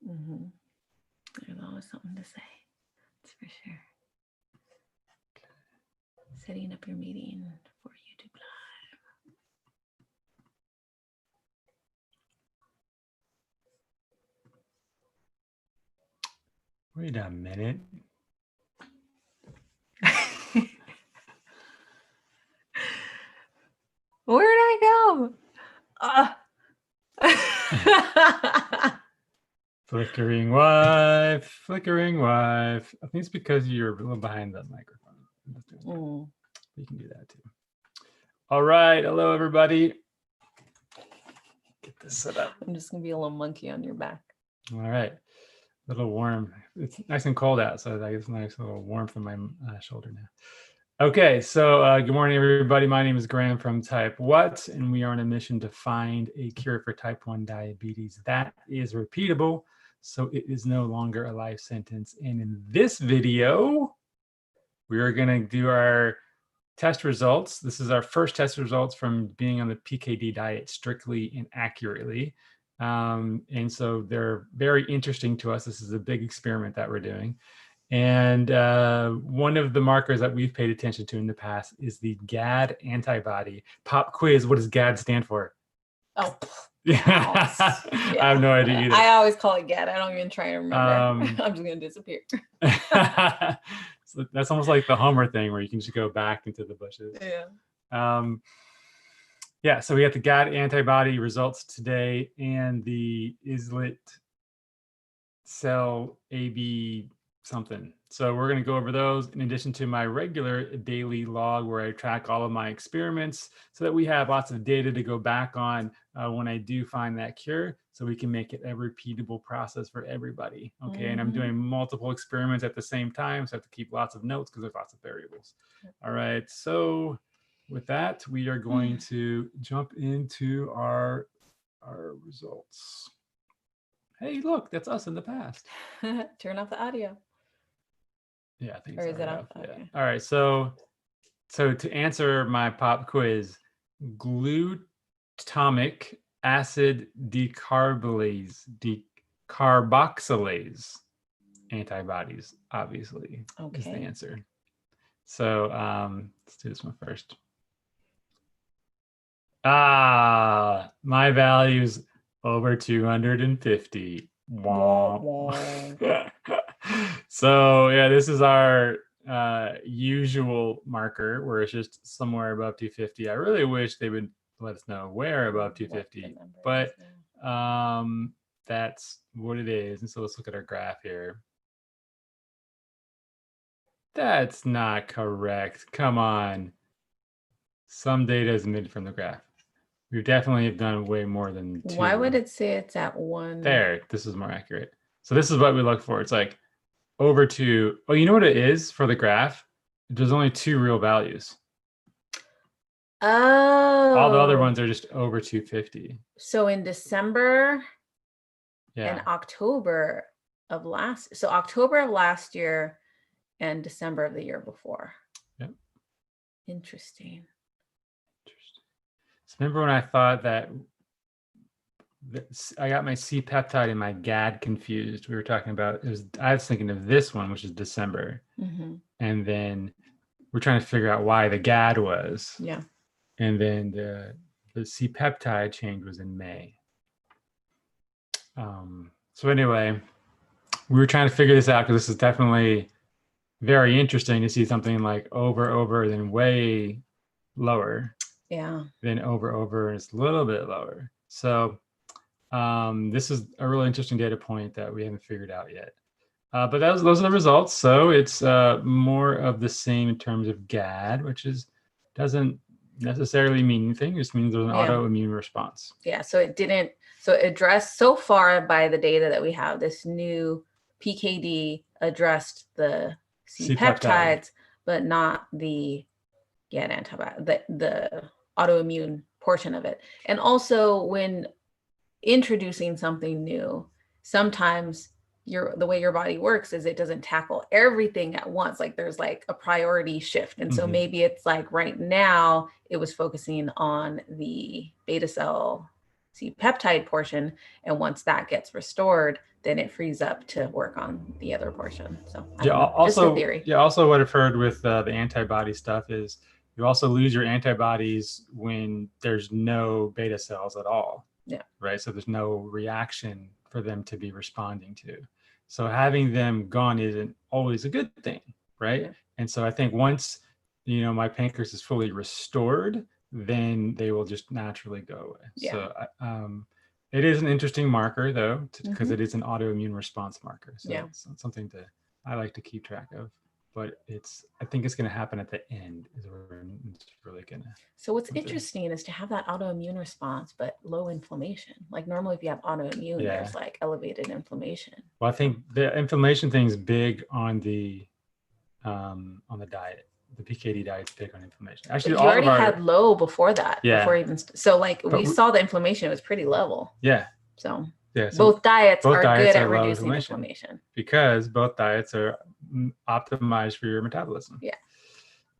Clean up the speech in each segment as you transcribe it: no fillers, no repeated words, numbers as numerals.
Mm-hmm. There's always something to say. That's for sure. Setting up your meeting for YouTube Live. Wait a minute. Where'd I go? Flickering wife, flickering wife. I think it's because you're a little behind the microphone. You can do that too. All right. Hello, everybody. Get this set up. I'm just going to be a little monkey on your back. All right. A little warm. It's nice and cold out, so I guess nice little warmth on my shoulder now. Okay, so good morning, everybody. My name is Graham from Type What, and we are on a mission to find a cure for type 1 diabetes that is repeatable, so it is no longer a life sentence. And in this video, we are going to do our test results. This is our first test results from being on the PKD diet strictly and accurately. And so they're very interesting to us. This is a big experiment that we're doing. And one of the markers that we've paid attention to in the past is the GAD antibody. Pop quiz, what does GAD stand for? Oh, yeah. I have no idea either. I always call it GAD. I don't even try to remember. I'm just going to disappear. So that's almost like the Homer thing where you can just go back into the bushes. Yeah. Yeah, so we have the GAD antibody results today and the Islet Cell AB something. So we're going to go over those in addition to my regular daily log where I track all of my experiments so that we have lots of data to go back on when I do find that cure, so we can make it a repeatable process for everybody. Okay. And I'm doing multiple experiments at the same time, so I have to keep lots of notes because there's lots of variables. All right. So with that, we are going to jump into our results. Hey, look, that's us in the past. Turn off the audio. Yeah, I think or so. Is it off? Yeah. Okay. All right. So to answer my pop quiz, glutamic acid decarboxylase antibodies, obviously, is the answer. So let's do this one first. My value's over 250. So yeah, this is our usual marker where it's just somewhere above 250. I really wish they would let us know where above 250, but that's what it is. And so let's look at our graph here. That's not correct. Come on. Some data is omitted from the graph. We definitely have done way more than 2. Why would it say it's at 1? There, this is more accurate. So this is what we look for. It's like over 2. Oh, you know what it is for the graph? There's only 2 real values. Oh. All the other ones are just over 250. So in December and October of October of last year and December of the year before. Yep. Interesting. So remember when I thought that I got my C-peptide and my GAD confused? We were talking about, I was thinking of this one, which is December. And then we're trying to figure out why the GAD was. Yeah. And then the C-peptide change was in May. So anyway, we were trying to figure this out because this is definitely very interesting to see something like over, then way lower. Yeah. Then over, and it's a little bit lower. So this is a really interesting data point that we haven't figured out yet. But those are the results. So it's more of the same in terms of GAD, which doesn't necessarily mean anything. It just means there's an autoimmune response. Yeah. So it addressed so far by the data that we have. This new PKD addressed the C-peptides, but not the GAD antibody, the autoimmune portion of it. And also when introducing something new, sometimes the way your body works is it doesn't tackle everything at once. Like there's like a priority shift. And so maybe it's like right now it was focusing on the beta cell C-peptide portion. And once that gets restored, then it frees up to work on the other portion. So I Yeah, don't know, just a also, theory. yeah, also what I've heard with the antibody stuff is you also lose your antibodies when there's no beta cells at all. Yeah. Right. So there's no reaction for them to be responding to. So having them gone isn't always a good thing. Right. Yeah. And so I think once, my pancreas is fully restored, then they will just naturally go away. Yeah. So it is an interesting marker, though, because Mhm. it is an autoimmune response marker. So Yeah. it's something I like to keep track of. But I think it's going to happen at the end is where it's really going to. So what's interesting is to have that autoimmune response, but low inflammation. Like normally if you have autoimmune, Yeah. there's like elevated inflammation. Well, I think the inflammation thing is big on the diet. The PKD diet is big on inflammation. Actually, but you already had low before that. Yeah. Before even so, like we saw the inflammation was pretty level. Yeah. So yeah. Both diets are good at reducing inflammation because both diets are optimized for your metabolism. Yeah.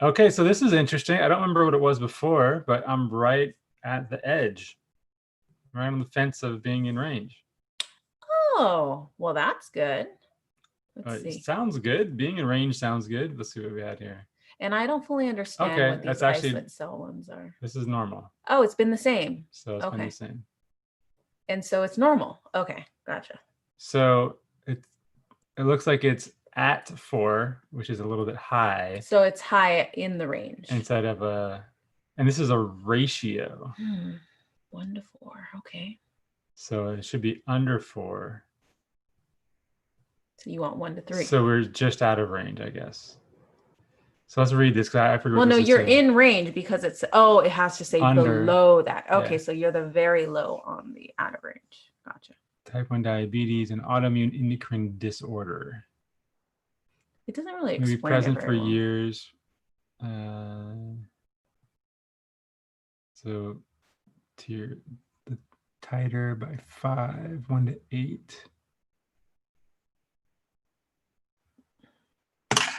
Okay, so this is interesting. I don't remember what it was before, but I'm right at the edge, right on the fence of being in range. Oh, well, that's good. Let's see. Sounds good. Being in range sounds good. Let's see what we had here. And I don't fully understand what these islet cell ones are. This is normal. Oh, it's been the same. So it's been the same. And so it's normal. Okay, gotcha. So it looks like it's at 4, which is a little bit high. So it's high in the range. Instead of and this is a ratio. 1 to 4, okay. So it should be under 4. So you want 1 to 3. So we're just out of range, I guess. So let's read this because I forgot. Well, no, you're in range because it has to say under, below that. Okay, yeah. So you're the very low on the out of range. Gotcha. Type 1 diabetes and autoimmune endocrine disorder. It doesn't really explain. Maybe present for years. So the titer by 5, 1 to 8.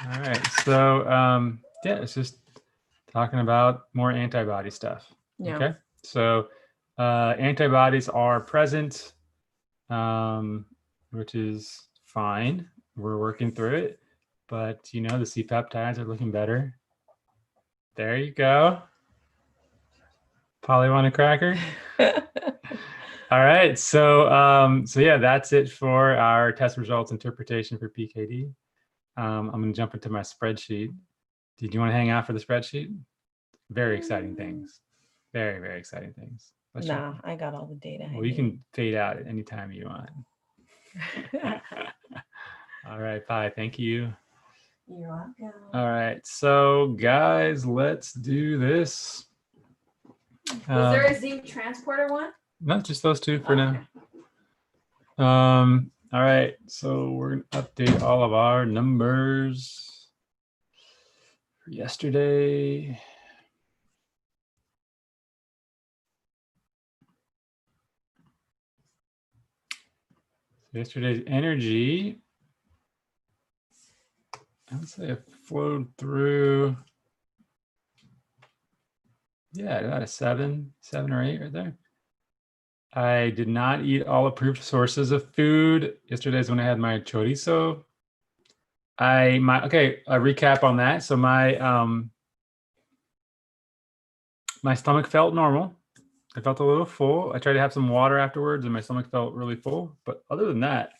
All right, so yeah, it's just talking about more antibody stuff. Yeah. Okay, so antibodies are present, which is fine. We're working through it, but the C peptides are looking better. There you go. Polly, want a cracker? All right, so yeah, that's it for our test results interpretation for PKD. I'm going to jump into my spreadsheet. Did you want to hang out for the spreadsheet? Very exciting things. Very, very exciting things. No, I got all the data. Well, you can fade out at any time you want. All right, bye. Thank you. You're welcome. All right, so guys, let's do this. Was there a zinc transporter one? No, just those two for now. All right, so we're going to update all of our numbers for yesterday. Yesterday's energy, I would say it flowed through, yeah, about a 7 or 8 right there. I did not eat all approved sources of food. Yesterday's when I had my chorizo. A recap on that. So my my stomach felt normal. I felt a little full. I tried to have some water afterwards and my stomach felt really full. But other than that,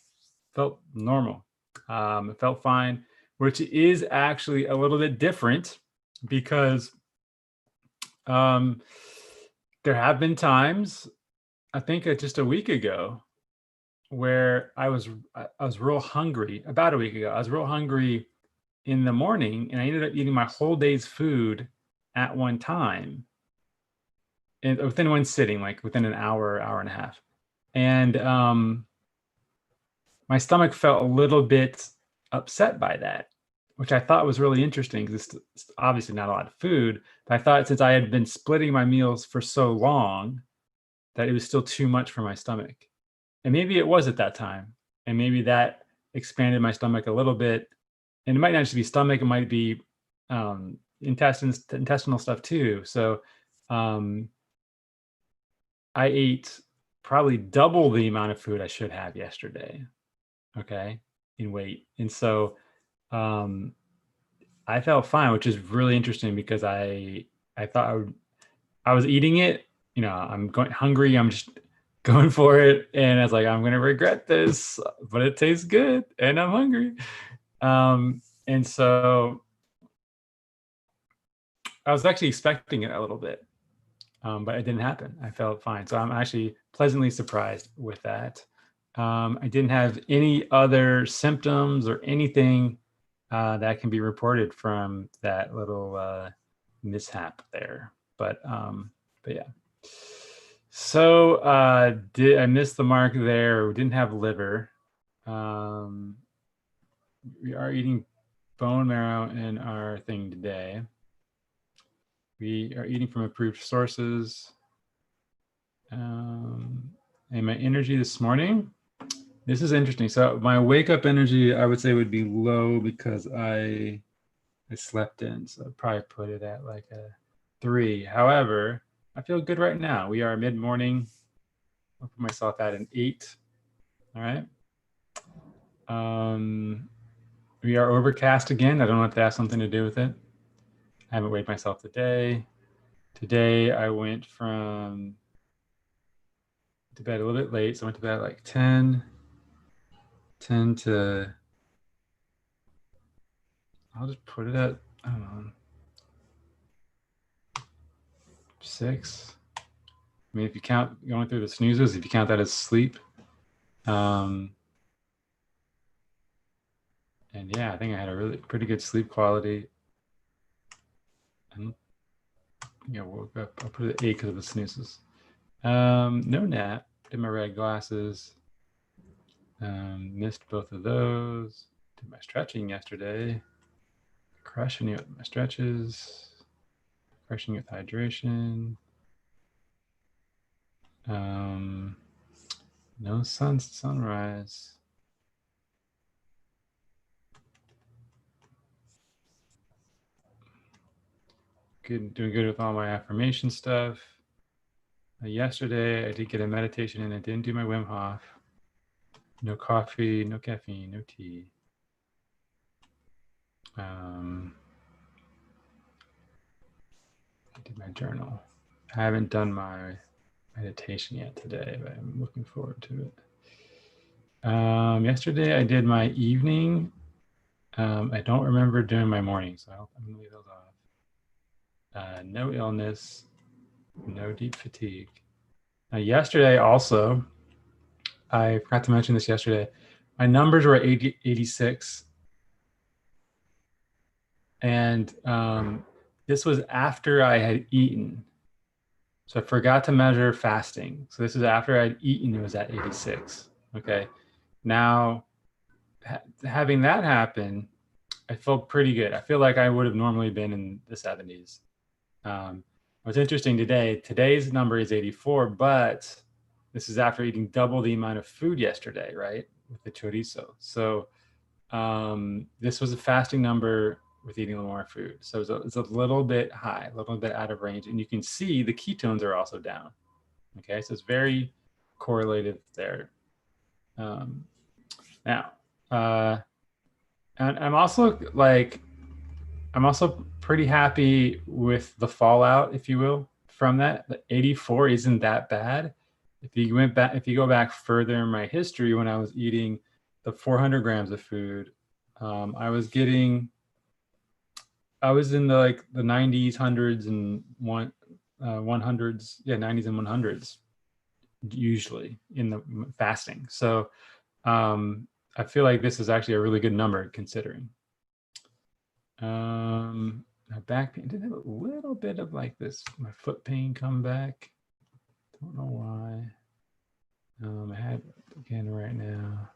felt normal. It felt fine, which is actually a little bit different because there have been times, I think just a week ago, where I was real hungry. About a week ago, I was real hungry in the morning, and I ended up eating my whole day's food at one time, and within one sitting, like within an hour and a half. And my stomach felt a little bit upset by that, which I thought was really interesting because it's obviously not a lot of food. But I thought since I had been splitting my meals for so long, that it was still too much for my stomach. And maybe it was at that time. And maybe that expanded my stomach a little bit. And it might not just be stomach, it might be intestinal stuff too. So I ate probably double the amount of food I should have yesterday. okay, in weight. And so I felt fine, which is really interesting because I thought I was eating it, I'm going hungry, I'm just going for it, and I was like, I'm gonna regret this, but it tastes good and I'm hungry. And so I was actually expecting it a little bit, but it didn't happen. I felt fine. So I'm actually pleasantly surprised with that. I didn't have any other symptoms or anything that can be reported from that little mishap there. But yeah. So did I miss the mark there? We didn't have liver. We are eating bone marrow in our thing today. We are eating from approved sources. And my energy this morning, this is interesting. So my wake up energy, I would say, would be low because I slept in. So I'd probably put it at like a 3. However, I feel good right now. We are mid-morning. I'll put myself at an 8. All right. We are overcast again. I don't know if that has something to do with it. I haven't weighed myself today. Today I went to bed a little bit late. So I went to bed at like 10 to, I'll just put it at, I don't know, 6. I mean, if you count going through the snoozes, if you count that as sleep. And yeah, I think I had a really pretty good sleep quality. And woke up, I'll put it at 8 because of the snoozes. No nap, did my red glasses. Missed both of those. Did my stretching yesterday. Crushing it with my stretches. Crushing it with hydration. No sunrise. Good, doing good with all my affirmation stuff. Yesterday I did get a meditation and I didn't do my Wim Hof. No coffee, no caffeine, no tea. I did my journal. I haven't done my meditation yet today, but I'm looking forward to it. Yesterday I did my evening. I don't remember doing my morning, so I'm gonna leave those off. No illness, no deep fatigue. Yesterday also, I forgot to mention this yesterday, my numbers were 86. And this was after I had eaten. So I forgot to measure fasting. So this is after I'd eaten, it was at 86. Okay. Now, having that happen, I felt pretty good. I feel like I would have normally been in the 70s. What's interesting today's number is 84, but this is after eating double the amount of food yesterday, right? With the chorizo. So this was a fasting number with eating a little more food. So it's a little bit high, a little bit out of range. And you can see the ketones are also down. Okay, so it's very correlated there. Now, and I'm also pretty happy with the fallout, if you will, from that. The 84 isn't that bad. If you go back further in my history, when I was eating the 400 grams of food, I was in the 90s, hundreds, and 100s. Yeah, 90s and 100s, usually in the fasting. So I feel like this is actually a really good number considering. My back pain did have a little bit of like this, my foot pain come back. Don't know why. I had again right now.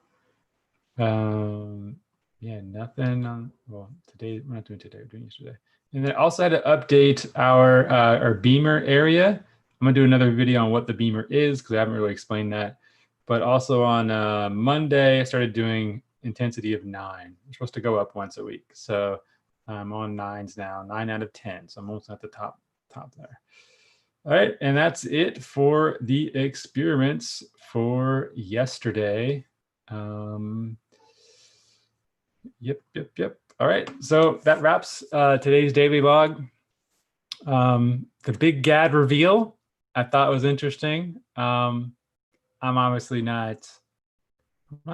Yeah, nothing on, well, today, we're not doing today, we're doing yesterday. And then I also had to update our beamer area. I'm gonna do another video on what the beamer is because I haven't really explained that. But also on Monday, I started doing intensity of 9. We're supposed to go up once a week. So I'm on 9s now, 9 out of 10. So I'm almost at the top there. All right, and that's it for the experiments for yesterday. Yep. All right. So that wraps today's daily log. The big GAD reveal I thought was interesting. I'm obviously not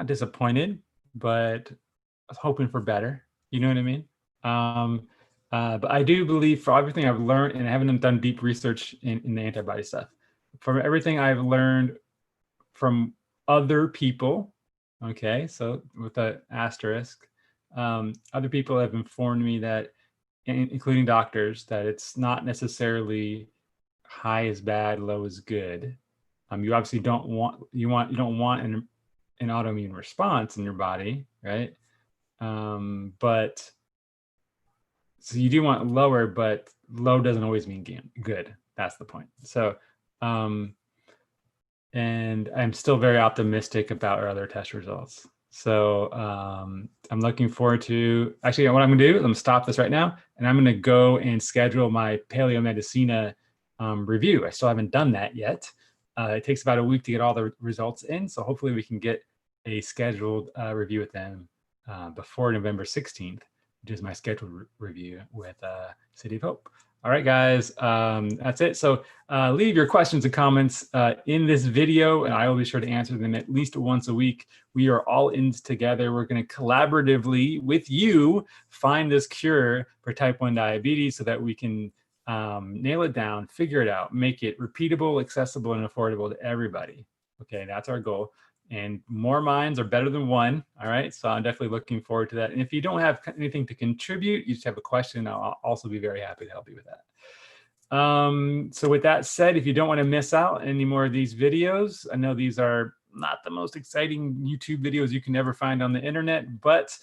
disappointed, but I was hoping for better. You know what I mean? But I do believe, for everything I've learned, and I haven't done deep research in the antibody stuff, from everything I've learned from other people, okay, so with an asterisk, other people have informed me that, including doctors, that it's not necessarily high is bad, low is good. You obviously don't want an autoimmune response in your body, right? But so you do want lower, but low doesn't always mean good. That's the point. So, and I'm still very optimistic about our other test results. So I'm looking forward to, actually, what I'm gonna do is I'm gonna stop this right now, and I'm gonna go and schedule my Paleomedicina review. I still haven't done that yet. It takes about a week to get all the results in. So hopefully we can get a scheduled review with them before November 16th, which is my scheduled review with City of Hope. All right, guys, that's it. So leave your questions and comments in this video, and I will be sure to answer them at least once a week. We are all in together. We're going to collaboratively with you find this cure for type 1 diabetes so that we can nail it down, figure it out, make it repeatable, accessible, and affordable to everybody. Okay, that's our goal. And more minds are better than one. All right, so I'm definitely looking forward to that. And if you don't have anything to contribute, you just have a question, I'll also be very happy to help you with that. So with that said, if you don't want to miss out any more of these videos, I know these are not the most exciting YouTube videos you can ever find on the internet, but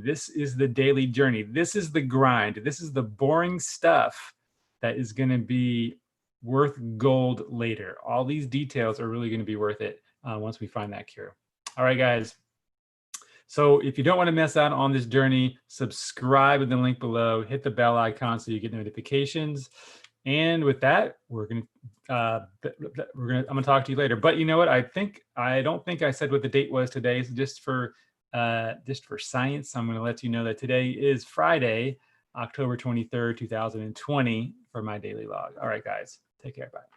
this is the daily journey. This is the grind. This is the boring stuff that is going to be worth gold later. All these details are really going to be worth it once we find that cure. All right, guys. So if you don't want to miss out on this journey, subscribe with the link below, hit the bell icon so you get notifications. And with that, I'm gonna talk to you later. But you know what? I don't think I said what the date was today. So just for science, I'm gonna let you know that today is Friday, October 23rd, 2020 for my daily log. All right, guys, take care. Bye.